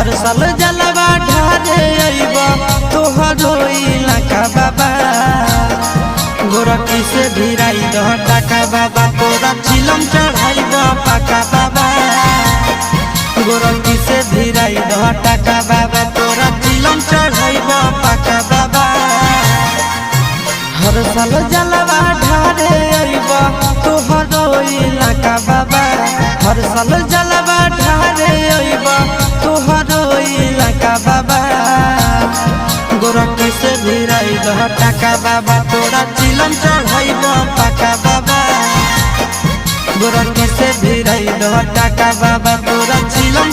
हर साल जलवा ढारे अइबा तोहरो इलाका बाबा गोरखी से भिराई दह टाका बाबा तोरा चिलम चढ़ाइबा पाका बाबा गोरखी से भिराई दह टाका बाबा तोरा चिलम चढ़ाइबा पाका बाबा हर साल जलवा ढारे अइबा तोहरो इलाका बाबा हर साल जलवा ढारे अइबा तोहरो इलाका बाबा गोरखी से भिराई दह टाका बाबा तोरा चिलम चढ़ाइबा पाका बाबा गोरखी से भिराई दह टाका बाबा तोरा चिलम